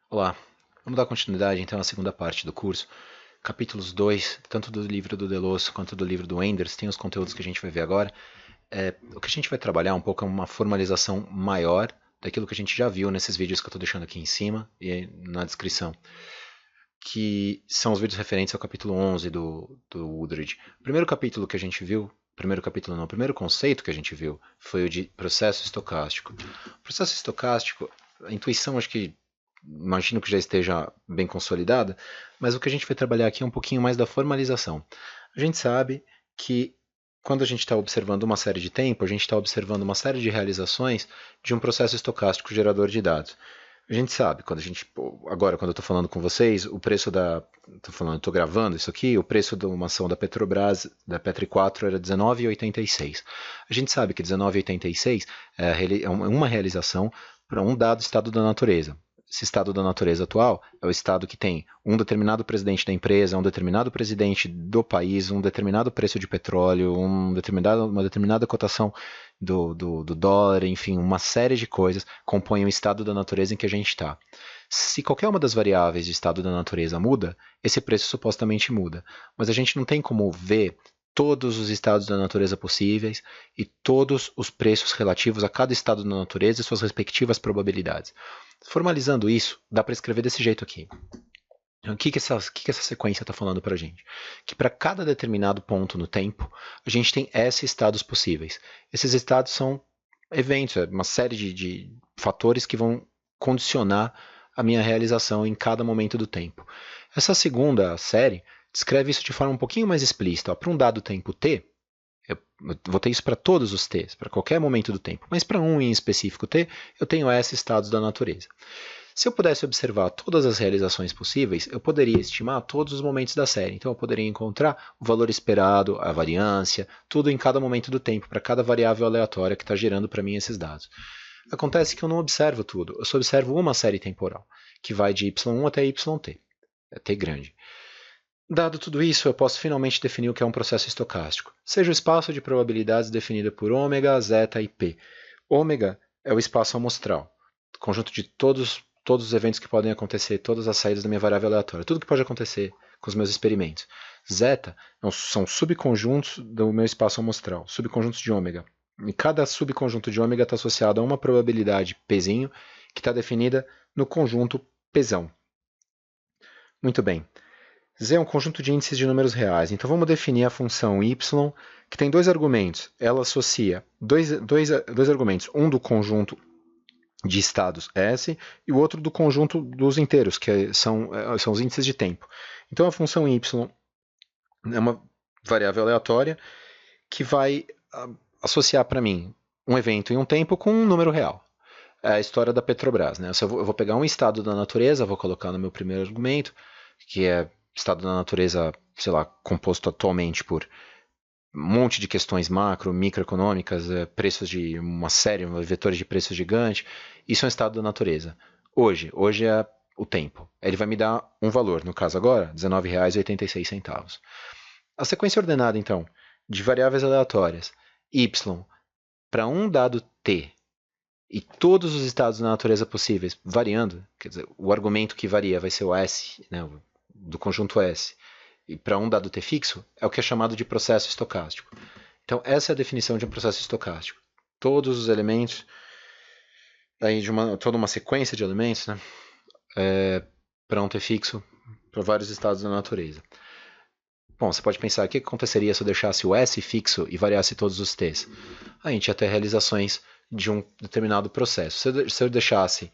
Olá, vamos dar continuidade então à segunda parte do curso. Capítulos 2, tanto do livro do Deleuze quanto do livro do Enders, tem os conteúdos que a gente vai ver agora. O que a gente vai trabalhar um pouco é uma formalização maior daquilo que a gente já viu nesses vídeos que eu estou deixando aqui em cima e na descrição, que são os vídeos referentes ao capítulo 11 do Woodridge. O primeiro capítulo que a gente viu, primeiro capítulo não, o primeiro conceito que a gente viu foi o de processo estocástico. O processo estocástico, a intuição acho que imagino que já esteja bem consolidada, mas o que a gente vai trabalhar aqui é um pouquinho mais da formalização. A gente sabe que quando a gente está observando uma série de tempo, a gente está observando uma série de realizações de um processo estocástico gerador de dados. A gente sabe, quando a gente. Agora, quando eu estou falando com vocês, o preço da. Estou gravando isso aqui, o preço de uma ação da Petrobras, da Petri 4, era R$19,86. A gente sabe que R$19,86 é uma realização para um dado estado da natureza. Esse estado da natureza atual é o estado que tem um determinado presidente da empresa, um determinado presidente do país, um determinado preço de petróleo, uma determinada cotação do dólar, enfim, uma série de coisas compõem o estado da natureza em que a gente está. Se qualquer uma das variáveis de estado da natureza muda, esse preço supostamente muda. Mas a gente não tem como ver todos os estados da natureza possíveis e todos os preços relativos a cada estado da natureza e suas respectivas probabilidades. Formalizando isso, dá para escrever desse jeito aqui. O que essa sequência está falando para a gente? Que para cada determinado ponto no tempo, a gente tem S estados possíveis. Esses estados são eventos, uma série de fatores que vão condicionar a minha realização em cada momento do tempo. Essa segunda série descreve isso de forma um pouquinho mais explícita. Para um dado tempo t, eu vou ter isso para todos os t's, para qualquer momento do tempo, mas para um em específico t, eu tenho S estados da natureza. Se eu pudesse observar todas as realizações possíveis, eu poderia estimar todos os momentos da série. Então eu poderia encontrar o valor esperado, a variância, tudo em cada momento do tempo, para cada variável aleatória que está gerando para mim esses dados. Acontece que eu não observo tudo, eu só observo uma série temporal, que vai de y1 até yt, é t grande. Dado tudo isso, eu posso finalmente definir o que é um processo estocástico, seja o espaço de probabilidades definido por ômega, zeta e p. Ômega é o espaço amostral, conjunto de todos os eventos que podem acontecer, todas as saídas da minha variável aleatória, tudo que pode acontecer com os meus experimentos. Zeta são subconjuntos do meu espaço amostral, subconjuntos de ômega. E cada subconjunto de ômega está associado a uma probabilidade Pzinho, que está definida no conjunto Pzão. Muito bem. Z é um conjunto de índices de números reais. Então vamos definir a função y, que tem dois argumentos. Ela associa dois argumentos, um do conjunto de estados S e o outro do conjunto dos inteiros, que são os índices de tempo. Então a função y é uma variável aleatória que vai associar para mim um evento em um tempo com um número real. É a história da Petrobras. Né? Eu vou pegar um estado da natureza, vou colocar no meu primeiro argumento, que é estado da natureza, sei lá, composto atualmente por um monte de questões macro, microeconômicas, preços de uma série, vetores de preços gigante. Isso é um estado da natureza. Hoje é o tempo. Ele vai me dar um valor, no caso agora, R$19,86. A sequência ordenada, então, de variáveis aleatórias, y para um dado t e todos os estados da natureza possíveis variando, quer dizer, o argumento que varia vai ser o S, né, do conjunto S, e para um dado t fixo, é o que é chamado de processo estocástico. Então, essa é a definição de um processo estocástico. Todos os elementos, aí toda uma sequência de elementos, né, para um t fixo, para vários estados da natureza. Bom, você pode pensar, o que aconteceria se eu deixasse o S fixo e variasse todos os t's? A gente ia ter realizações de um determinado processo. Se eu deixasse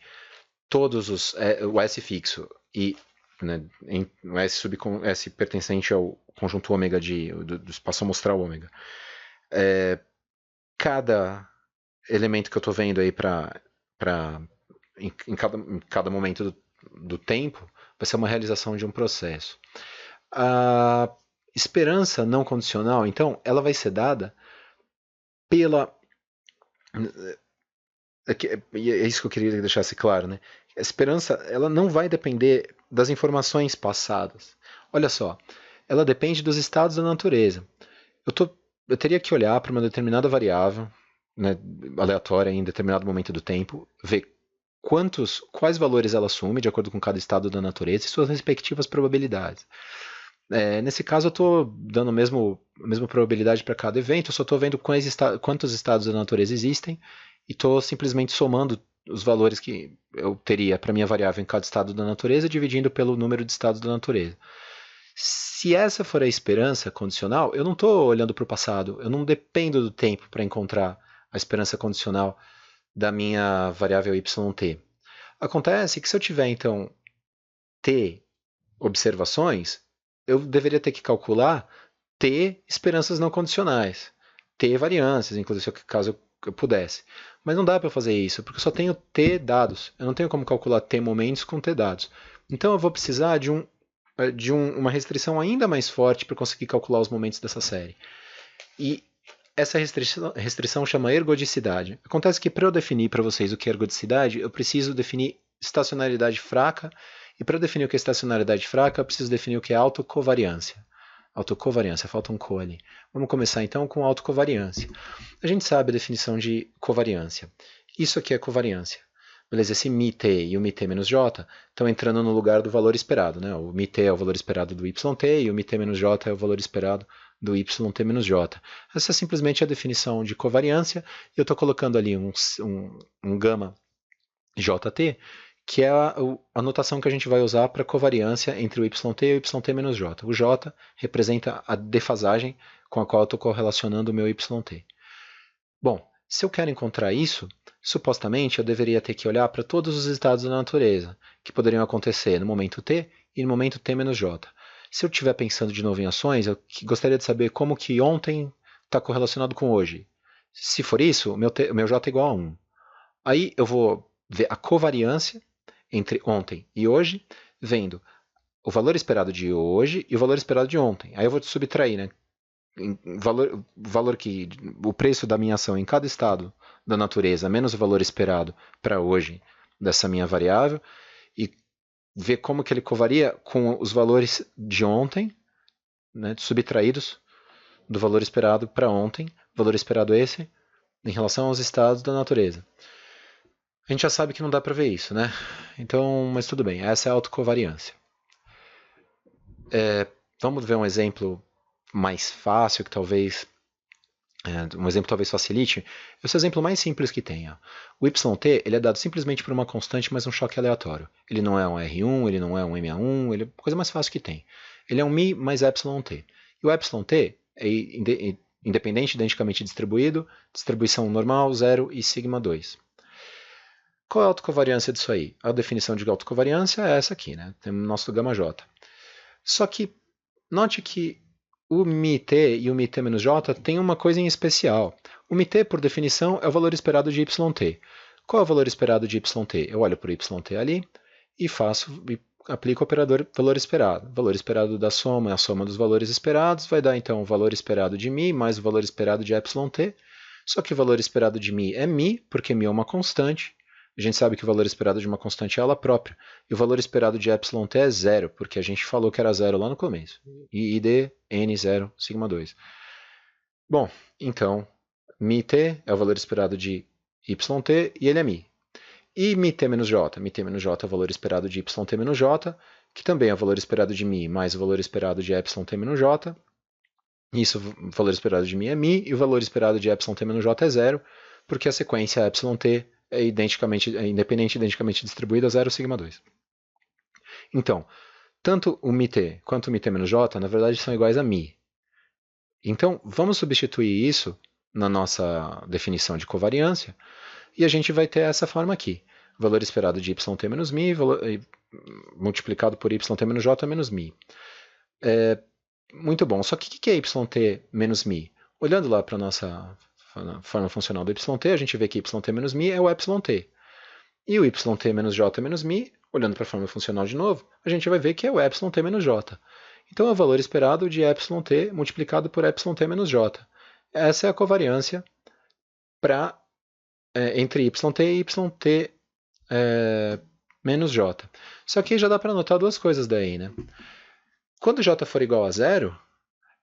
todos o S fixo e né, o S pertencente ao conjunto ômega do espaço amostral ômega, cada elemento que eu estou vendo aí em cada momento do tempo vai ser uma realização de um processo. A esperança não condicional, então, ela vai ser dada pela... É isso que eu queria que deixasse claro, né? A esperança, ela não vai depender das informações passadas. Olha só, ela depende dos estados da natureza. Eu teria que olhar para uma determinada variável, né, aleatória em determinado momento do tempo, ver quais valores ela assume de acordo com cada estado da natureza e suas respectivas probabilidades. Nesse caso, eu estou dando a mesma probabilidade para cada evento, eu só estou vendo quantos estados da natureza existem e estou simplesmente somando os valores que eu teria para minha variável em cada estado da natureza, dividindo pelo número de estados da natureza. Se essa for a esperança condicional, eu não estou olhando para o passado, eu não dependo do tempo para encontrar a esperança condicional da minha variável yt. Acontece que se eu tiver, então, t observações, eu deveria ter que calcular t esperanças não condicionais, t variâncias, inclusive caso eu pudesse. Mas não dá para fazer isso, porque eu só tenho t dados. Eu não tenho como calcular t momentos com t dados. Então eu vou precisar de uma restrição ainda mais forte para conseguir calcular os momentos dessa série. E essa restrição chama ergodicidade. Acontece que para eu definir para vocês o que é ergodicidade, eu preciso definir estacionalidade fraca, e para definir o que é estacionalidade fraca, eu preciso definir o que é autocovariância. Autocovariância, falta um co ali. Vamos começar então com autocovariância. A gente sabe a definição de covariância. Isso aqui é covariância. Beleza, esse μt e o μt menos j estão entrando no lugar do valor esperado. Né? O μt é o valor esperado do yt e o μt menos j é o valor esperado do yt menos j. Essa é simplesmente a definição de covariância. E eu estou colocando ali um gama jt, que é a notação que a gente vai usar para covariância entre o yt e o yt menos j. O j representa a defasagem com a qual eu estou correlacionando o meu yt. Bom, se eu quero encontrar isso, supostamente eu deveria ter que olhar para todos os estados da natureza que poderiam acontecer no momento t e no momento t menos j. Se eu estiver pensando de novo em ações, eu gostaria de saber como que ontem está correlacionado com hoje. Se for isso, o meu j é igual a 1. Aí eu vou ver a covariância entre ontem e hoje, vendo o valor esperado de hoje e o valor esperado de ontem. Aí eu vou subtrair, né? O preço da minha ação em cada estado da natureza menos o valor esperado para hoje dessa minha variável e ver como que ele covaria com os valores de ontem, né, subtraídos do valor esperado para ontem, valor esperado esse, em relação aos estados da natureza. A gente já sabe que não dá para ver isso, né? Então, mas tudo bem, essa é a autocovariância. Vamos ver um exemplo mais fácil, que talvez um exemplo talvez facilite. Esse é o exemplo mais simples que tem. Ó. O yt ele é dado simplesmente por uma constante, mas um choque aleatório. Ele não é um R1, ele não é um MA1, ele é a coisa mais fácil que tem. Ele é um μ mais εt. E o εt é independente, identicamente distribuído, distribuição normal, 0 e sigma 2. Qual é a autocovariância disso aí? A definição de autocovariância é essa aqui, né? Temos o nosso γ j. Só que note que o μt e o μt menos j têm uma coisa em especial. O μt, por definição, é o valor esperado de yt. Qual é o valor esperado de yt? Eu olho para o yt ali e aplico o operador valor esperado. O valor esperado da soma é a soma dos valores esperados, vai dar então o valor esperado de μ mais o valor esperado de εt. Só que o valor esperado de μ é μ, porque μ é uma constante. A gente sabe que o valor esperado de uma constante é ela própria. E o valor esperado de εt é zero, porque a gente falou que era zero lá no começo. E id n0 sigma 2. Bom, então, μt é o valor esperado de yt e ele é μ. E μt menos j? μt menos j é o valor esperado de yt menos j, que também é o valor esperado de μ mais o valor esperado de ept menos j. Isso, o valor esperado de μ é μ, e o valor esperado de ept menos j é zero, porque a sequência εt é independente identicamente distribuída a 0 sigma 2. Então, tanto o μt quanto o μt menos j, na verdade, são iguais a μ. Então, vamos substituir isso na nossa definição de covariância, e a gente vai ter essa forma aqui. O valor esperado de yt menos μ multiplicado por yt menos j menos μ. Muito bom. Só que o que é yt menos μ? Olhando lá para a nossa forma funcional do yt, a gente vê que yt menos μ é o εt. E o yt menos j menos μ, olhando para a forma funcional de novo, a gente vai ver que é o εt menos j. Então, é o valor esperado de εt multiplicado por εt menos j. Essa é a covariância entre yt e yt menos j. Só que já dá para notar duas coisas daí, né? Quando j for igual a zero,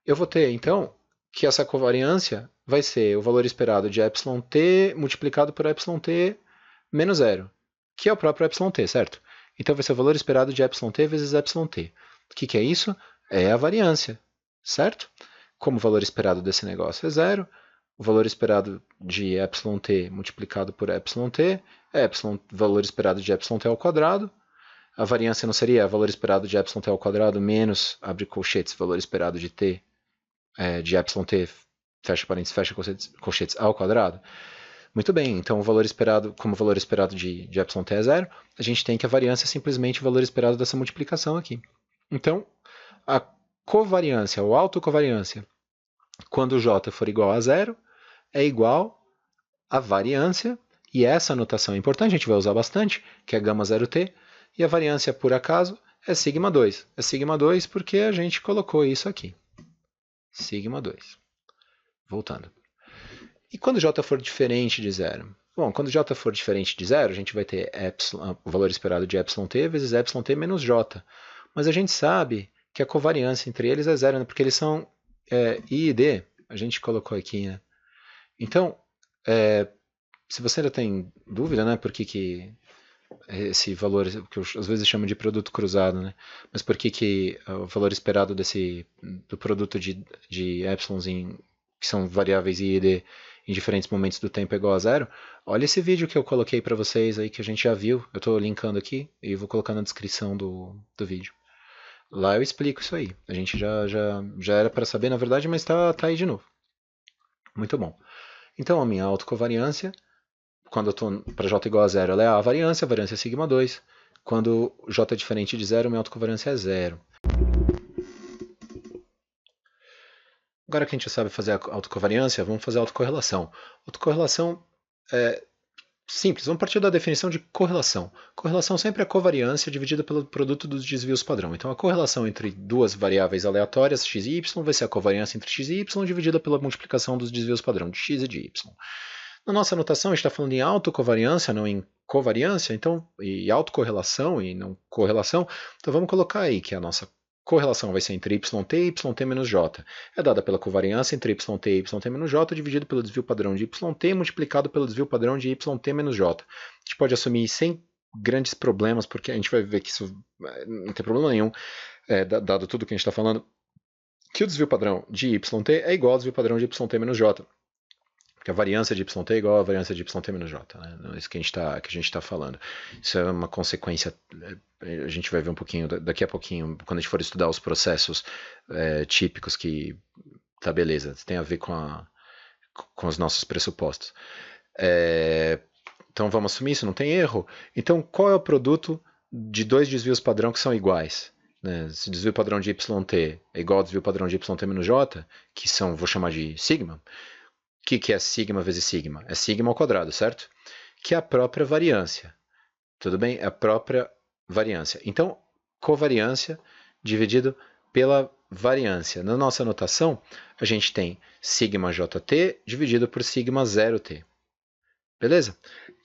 eu vou ter, então, que essa covariância vai ser o valor esperado de εt multiplicado por εt menos zero, que é o próprio epsilon-t, certo? Então vai ser o valor esperado de epsilon-t vezes epsilon-t. O que é isso? É a variância, certo? Como o valor esperado desse negócio é zero, o valor esperado de epsilon-t multiplicado por epsilon-t é valor esperado de epsilon-t ao quadrado. A variância não seria o valor esperado de epsilon-t ao quadrado menos, abre colchetes, valor esperado de t, de epsilon-t, fecha parênteses, fecha colchetes ao quadrado? Muito bem, então o valor esperado, como o valor esperado de epsilon-t é zero, a gente tem que a variância é simplesmente o valor esperado dessa multiplicação aqui. Então, a covariância, ou autocovariância, quando j for igual a zero, é igual à variância, e essa notação é importante, a gente vai usar bastante, que é gama 0t, e a variância, por acaso, é sigma 2. É sigma 2 porque a gente colocou isso aqui. Sigma 2. Voltando. E quando j for diferente de zero? Bom, quando j for diferente de zero, a gente vai ter o valor esperado de epsilon-t vezes epsilon-t menos j. Mas a gente sabe que a covariância entre eles é zero, né? Porque eles são I e D. A gente colocou aqui, né? Então, se você ainda tem dúvida, né, por que esse valor, que eu às vezes chamo de produto cruzado, né? Mas por que o valor esperado do produto de epsilons que são variáveis I e D em diferentes momentos do tempo é igual a zero? Olha esse vídeo que eu coloquei para vocês aí, que a gente já viu. Eu estou linkando aqui e vou colocar na descrição do vídeo. Lá eu explico isso aí. A gente já era para saber, na verdade, mas tá aí de novo. Muito bom. Então, a minha autocovariância, quando eu estou para j igual a zero, ela é a variância é sigma 2. Quando j é diferente de zero, minha autocovariância é zero. Agora que a gente já sabe fazer a autocovariância, vamos fazer a autocorrelação. Autocorrelação é simples, vamos partir da definição de correlação. Correlação sempre é covariância dividida pelo produto dos desvios padrão. Então a correlação entre duas variáveis aleatórias, x e y, vai ser a covariância entre x e y dividida pela multiplicação dos desvios padrão de x e de y. Na nossa anotação, a gente está falando em autocovariância, não em covariância, então, e autocorrelação e não correlação. Então vamos colocar aí que a nossa correlação vai ser entre yt e yt menos j. É dada pela covariância entre yt e yt menos j dividido pelo desvio padrão de yt multiplicado pelo desvio padrão de yt menos j. A gente pode assumir sem grandes problemas, porque a gente vai ver que isso não tem problema nenhum, dado tudo que a gente está falando, que o desvio padrão de yt é igual ao desvio padrão de yt menos j. Porque a variância de yt é igual à variância de yt menos j. Né? É isso que a gente está falando. Isso é uma consequência, a gente vai ver um pouquinho, daqui a pouquinho, quando a gente for estudar os processos típicos que, tá, beleza, tem a ver com os nossos pressupostos. Então vamos assumir isso, não tem erro. Então qual é o produto de dois desvios padrão que são iguais? Né? Se o desvio padrão de yt é igual ao desvio padrão de yt menos j, que são, vou chamar de sigma. O que é sigma vezes sigma? É sigma ao quadrado, certo? Que é a própria variância. Tudo bem? É a própria variância. Então, covariância dividido pela variância. Na nossa notação, a gente tem sigma jt dividido por sigma 0t. Beleza?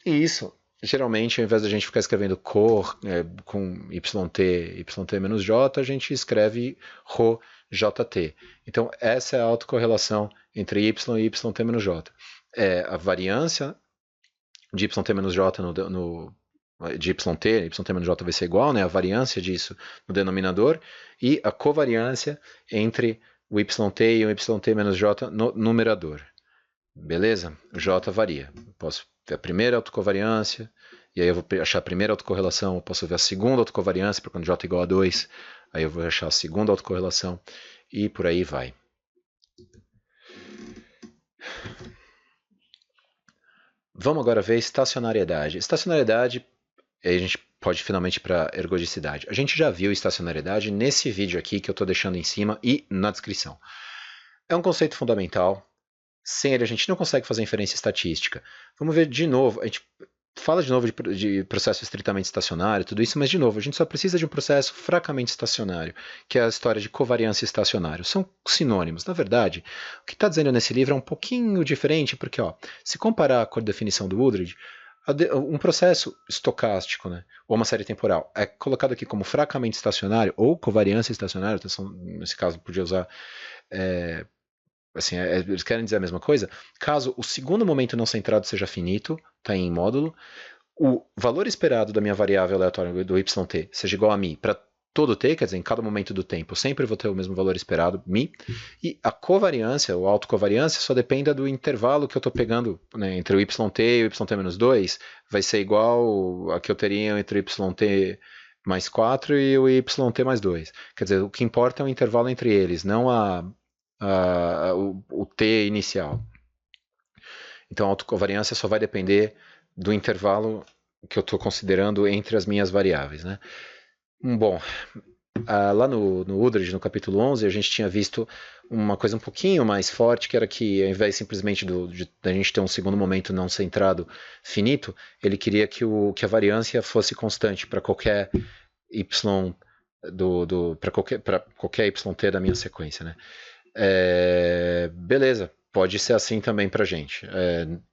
E isso, geralmente, ao invés da gente ficar escrevendo cor com yt menos j, a gente escreve ρ jt. Então, essa é a autocorrelação entre y e yt menos j. É a variância de yt menos j de yt menos j vai ser igual, né? A variância disso no denominador, e a covariância entre o yt e o yt menos j no numerador. Beleza? O j varia. Eu posso ver a primeira autocovariância, e aí eu vou achar a primeira autocorrelação, eu posso ver a segunda autocovariância, para quando j é igual a 2, aí eu vou achar a segunda autocorrelação, e por aí vai. Vamos agora ver estacionariedade. Estacionariedade, aí a gente pode finalmente ir para ergodicidade. A gente já viu estacionariedade nesse vídeo aqui que eu estou deixando em cima e na descrição. É um conceito fundamental. Sem ele a gente não consegue fazer inferência estatística. Vamos ver de novo, a gente fala de novo de processo estritamente estacionário, tudo isso, mas de novo, a gente só precisa de um processo fracamente estacionário, que é a história de covariância estacionário. São sinônimos. Na verdade, o que está dizendo nesse livro é um pouquinho diferente, porque se comparar com a definição do Woodridge, um processo estocástico, né, ou uma série temporal, é colocado aqui como fracamente estacionário ou covariância estacionária, então, nesse caso podia usar... Assim, eles querem dizer a mesma coisa. Caso o segundo momento não centrado seja finito, está em módulo, o valor esperado da minha variável aleatória do yt seja igual a μ para todo t, quer dizer, em cada momento do tempo, eu sempre vou ter o mesmo valor esperado, μ, e a covariância, ou autocovariância, só depende do intervalo que eu estou pegando, né, entre o yt e o yt menos 2, vai ser igual a que eu teria entre o yt mais 4 e o yt mais 2. Quer dizer, o que importa é o intervalo entre eles, não o t inicial. Então a autocovariância só vai depender do intervalo que eu estou considerando entre as minhas variáveis, né? Bom, lá no Udrid, no capítulo 11, a gente tinha visto uma coisa um pouquinho mais forte, que era que ao invés simplesmente da gente ter um segundo momento não centrado finito, ele queria que a variância fosse constante para qualquer y para qualquer yt da minha sequência, né? Beleza, pode ser assim também para a gente.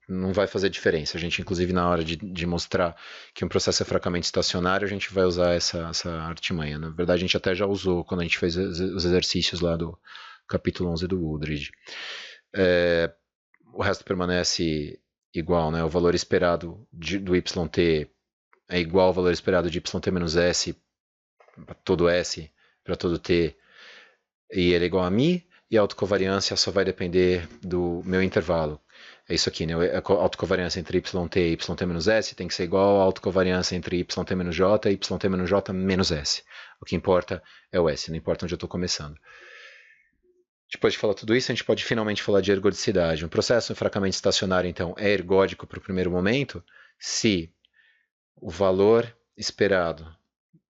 Não vai fazer diferença. A gente, inclusive, na hora de mostrar que um processo é fracamente estacionário, a gente vai usar essa artimanha. Na verdade, a gente até já usou quando a gente fez os exercícios lá do capítulo 11 do Udrid. O resto permanece igual, né? O valor esperado do yt é igual ao valor esperado de yt menos s para todo s, para todo t, e ele é igual a μ, e a autocovariância só vai depender do meu intervalo. É isso aqui, né? A autocovariância entre yt e yt menos s tem que ser igual à autocovariância entre yt menos j e yt menos j menos s. O que importa é o s, não importa onde eu estou começando. Depois de falar tudo isso, a gente pode finalmente falar de ergodicidade. Um processo fracamente estacionário, então, é ergódico para o primeiro momento se o valor esperado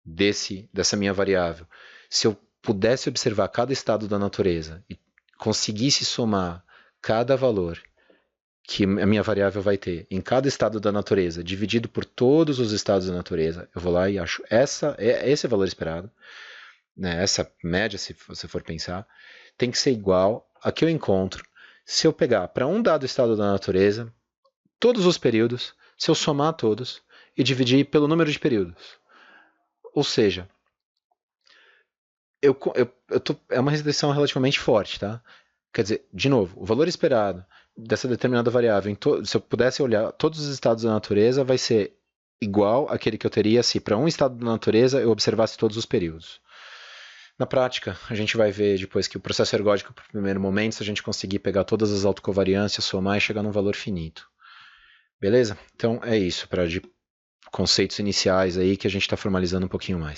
dessa minha variável, se eu pudesse observar cada estado da natureza e conseguisse somar cada valor que a minha variável vai ter em cada estado da natureza, dividido por todos os estados da natureza, eu vou lá e acho esse valor esperado, né, essa média, se você for pensar, tem que ser igual a que eu encontro se eu pegar para um dado estado da natureza todos os períodos, se eu somar todos e dividir pelo número de períodos. Ou seja, é uma restrição relativamente forte, tá? Quer dizer, de novo, o valor esperado dessa determinada variável, se eu pudesse olhar todos os estados da natureza, vai ser igual àquele que eu teria se para um estado da natureza eu observasse todos os períodos. Na prática, a gente vai ver depois que o processo ergódico, para o primeiro momento, se a gente conseguir pegar todas as autocovariâncias, somar e chegar num valor finito. Beleza? Então é isso, para conceitos iniciais aí que a gente está formalizando um pouquinho mais.